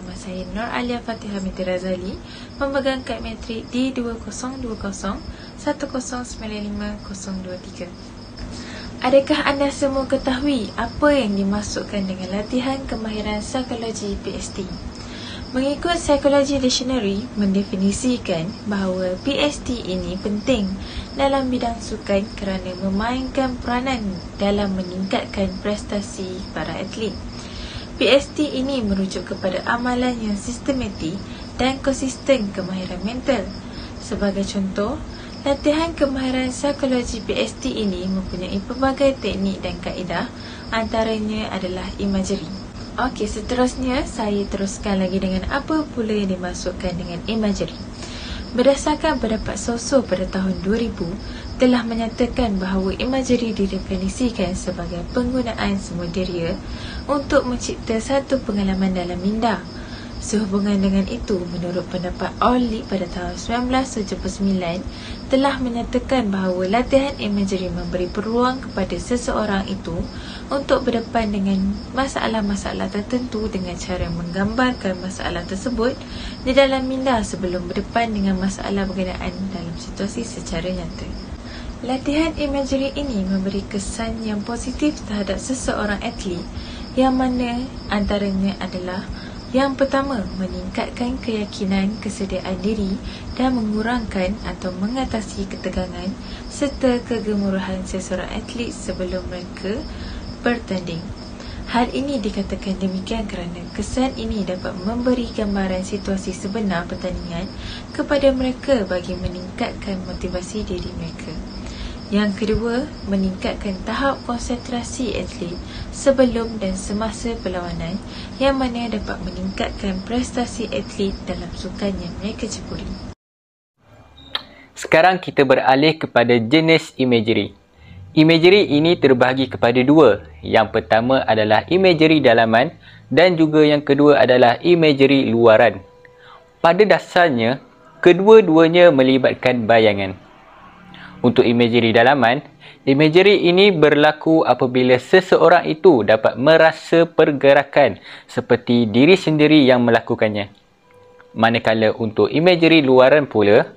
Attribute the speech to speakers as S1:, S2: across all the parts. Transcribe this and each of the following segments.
S1: Nama saya Nur Alia Fatihah binti Razali, memegang kad matrik D2020-1095-023. Adakah anda semua ketahui apa yang dimasukkan dengan latihan kemahiran psikologi PST? Mengikut Psychology Dictionary mendefinisikan bahawa PST ini penting dalam bidang sukan kerana memainkan peranan dalam meningkatkan prestasi para atlet. PST ini merujuk kepada amalan yang sistematik dan konsisten kemahiran mental. Sebagai contoh, latihan kemahiran psikologi PST ini mempunyai pelbagai teknik dan kaedah, antaranya adalah imagery. Okey, seterusnya saya teruskan lagi dengan apa pula yang dimasukkan dengan imagery. Berdasarkan pendapat SOSO pada tahun 2000 telah menyatakan bahawa imagery didefinisikan sebagai penggunaan semudaria untuk mencipta satu pengalaman dalam minda. Sehubungan dengan itu, menurut pendapat Orlik pada tahun 1979 telah menyatakan bahawa latihan imagery memberi peluang kepada seseorang itu untuk berdepan dengan masalah-masalah tertentu dengan cara menggambarkan masalah tersebut di dalam minda sebelum berdepan dengan masalah berkenaan dalam situasi secara nyata. Latihan imagery ini memberi kesan yang positif terhadap seseorang atlet, yang mana antaranya adalah: yang pertama, meningkatkan keyakinan, kesediaan diri dan mengurangkan atau mengatasi ketegangan serta kegemuruhan seseorang atlet sebelum mereka bertanding. Hal ini dikatakan demikian kerana kesan ini dapat memberi gambaran situasi sebenar pertandingan kepada mereka bagi meningkatkan motivasi diri mereka. Yang kedua, meningkatkan tahap konsentrasi atlet sebelum dan semasa perlawanan, yang mana dapat meningkatkan prestasi atlet dalam sukan yang mereka ceburi.
S2: Sekarang kita beralih kepada jenis imagery. Imagery ini terbahagi kepada dua. Yang pertama adalah imagery dalaman dan juga yang kedua adalah imagery luaran. Pada dasarnya, kedua-duanya melibatkan bayangan. Untuk imagery dalaman, imagery ini berlaku apabila seseorang itu dapat merasa pergerakan seperti diri sendiri yang melakukannya. Manakala untuk imagery luaran pula,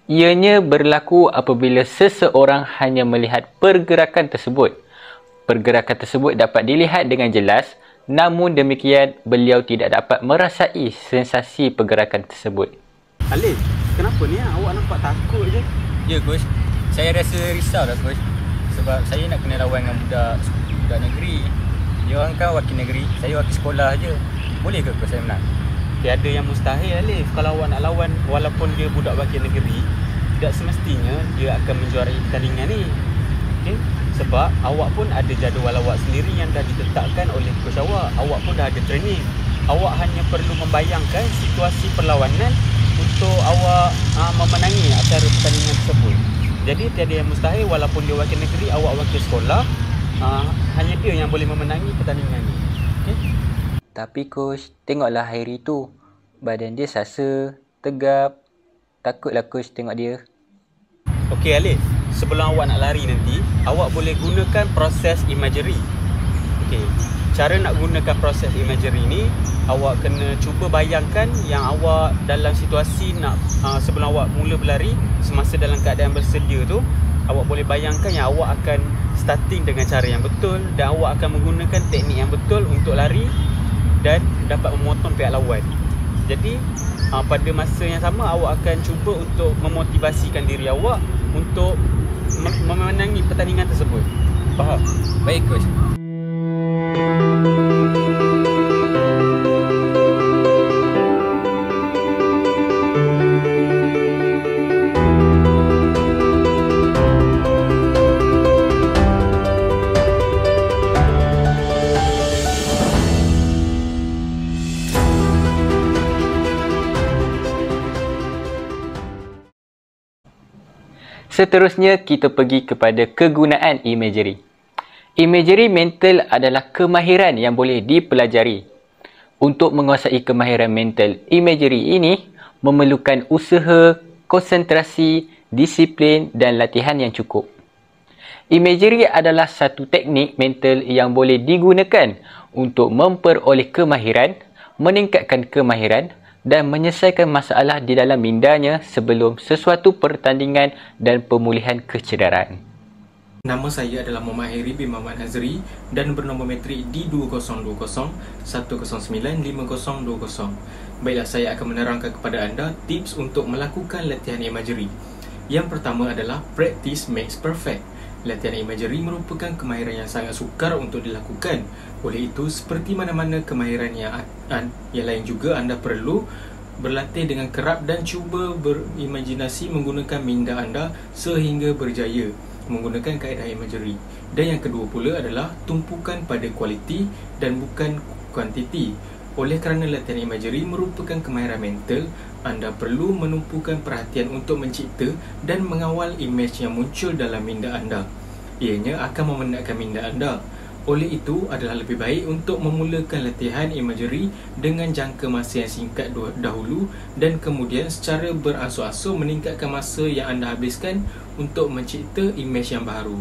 S2: ianya berlaku apabila seseorang hanya melihat pergerakan tersebut. Pergerakan tersebut dapat dilihat dengan jelas, namun demikian beliau tidak dapat merasai sensasi pergerakan tersebut.
S3: Alif, kenapa ni awak nampak takut je?
S4: Ya, Coach. Saya rasa risau lah, Coach. Sebab saya nak kena lawan dengan budak negeri. Dia orang kan wakil negeri, saya wakil sekolah je. Boleh ke Coach saya menang?
S3: Tiada yang mustahil, Alif. Kalau awak nak lawan walaupun dia budak wakil negeri, tidak semestinya dia akan menjuarai pertandingan ni. Okay? Sebab awak pun ada jadual awak sendiri yang dah ditetapkan oleh coach awak. Awak pun dah ada training. Awak hanya perlu membayangkan situasi perlawanan untuk awak memenangi acara pertandingan tersebut. Jadi tiada yang mustahil, walaupun dia wakil negeri, awak wakil sekolah, hanya dia yang boleh memenangi pertandingan ni. Okay?
S2: Tapi Coach, tengoklah Hairi tu. Badan dia sasa, tegap. Takutlah Coach tengok dia.
S3: Okey Alif, sebelum awak nak lari nanti, awak boleh gunakan proses imagery. Okey, cara nak gunakan proses imagery ni, awak kena cuba bayangkan yang awak dalam situasi nak sebelum awak mula berlari, semasa dalam keadaan bersedia tu, awak boleh bayangkan yang awak akan starting dengan cara yang betul dan awak akan menggunakan teknik yang betul untuk lari dan dapat memotong pihak lawan. Jadi pada masa yang sama, awak akan cuba untuk memotivasikan diri awak untuk memenangi pertandingan tersebut. Faham?
S4: Baik, Coach.
S2: Seterusnya, kita pergi kepada kegunaan imagery. Imagery mental adalah kemahiran yang boleh dipelajari. Untuk menguasai kemahiran mental imagery ini, memerlukan usaha, konsentrasi, disiplin dan latihan yang cukup. Imagery adalah satu teknik mental yang boleh digunakan untuk memperoleh kemahiran, meningkatkan kemahiran dan menyelesaikan masalah di dalam mindanya sebelum sesuatu pertandingan dan pemulihan kecederaan.
S5: Nama saya adalah Muhammad Hairi bin Muhammad Nazri dan bernombor metrik D2020-109-5020. Baiklah, saya akan menerangkan kepada anda tips untuk melakukan latihan imagery. Yang pertama adalah practice makes perfect. Latihan imagery merupakan kemahiran yang sangat sukar untuk dilakukan. Oleh itu, seperti mana-mana kemahiran yang lain juga, anda perlu berlatih dengan kerap dan cuba berimajinasi menggunakan minda anda sehingga berjaya menggunakan kaedah imagery. Dan yang kedua pula adalah tumpukan pada kualiti dan bukan kuantiti. Oleh kerana latihan imagery merupakan kemahiran mental, anda perlu menumpukan perhatian untuk mencipta dan mengawal imej yang muncul dalam minda anda. Ianya akan memenatkan minda anda. Oleh itu, adalah lebih baik untuk memulakan latihan imagery dengan jangka masa yang singkat dahulu dan kemudian secara beransur-ansur meningkatkan masa yang anda habiskan untuk mencipta imej yang baru.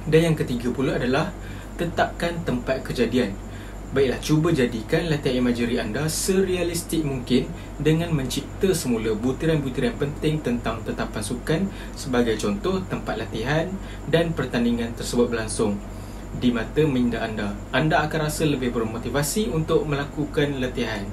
S5: Dan yang ketiga pula adalah tetapkan tempat kejadian. Baiklah, cuba jadikan latihan imagery anda serealistik mungkin dengan mencipta semula butiran-butiran penting tentang tetapan sukan, sebagai contoh tempat latihan dan pertandingan tersebut berlangsung di mata minda anda. Anda akan rasa lebih bermotivasi untuk melakukan latihan.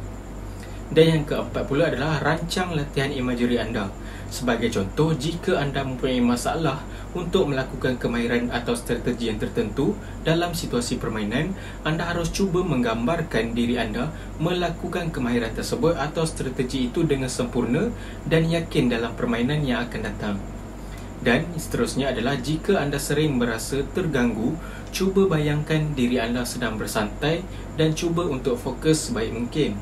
S5: Dan yang keempat pula adalah rancang latihan imagery anda. Sebagai contoh, jika anda mempunyai masalah untuk melakukan kemahiran atau strategi yang tertentu dalam situasi permainan, anda harus cuba menggambarkan diri anda melakukan kemahiran tersebut atau strategi itu dengan sempurna dan yakin dalam permainan yang akan datang. Dan seterusnya adalah jika anda sering merasa terganggu, cuba bayangkan diri anda sedang bersantai dan cuba untuk fokus sebaik mungkin.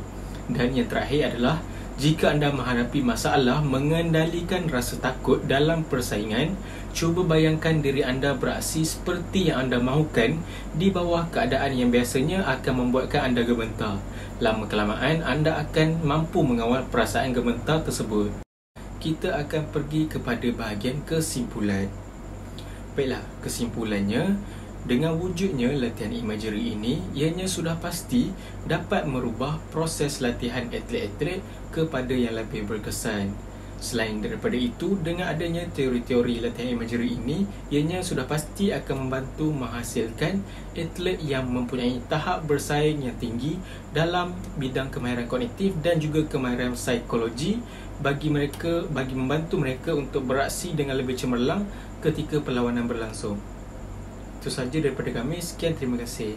S5: Dan yang terakhir adalah jika anda menghadapi masalah mengendalikan rasa takut dalam persaingan, cuba bayangkan diri anda beraksi seperti yang anda mahukan di bawah keadaan yang biasanya akan membuatkan anda gemetar. Lama-kelamaan anda akan mampu mengawal perasaan gemetar tersebut. Kita akan pergi kepada bahagian kesimpulan. Baiklah, kesimpulannya, dengan wujudnya latihan imagery ini, ianya sudah pasti dapat merubah proses latihan atlet-atlet kepada yang lebih berkesan. Selain daripada itu, dengan adanya teori-teori latihan imagery ini, ianya sudah pasti akan membantu menghasilkan atlet yang mempunyai tahap bersaing yang tinggi dalam bidang kemahiran kognitif dan juga kemahiran psikologi bagi membantu mereka untuk beraksi dengan lebih cemerlang ketika perlawanan berlangsung. Itu sahaja daripada kami. Sekian, terima kasih.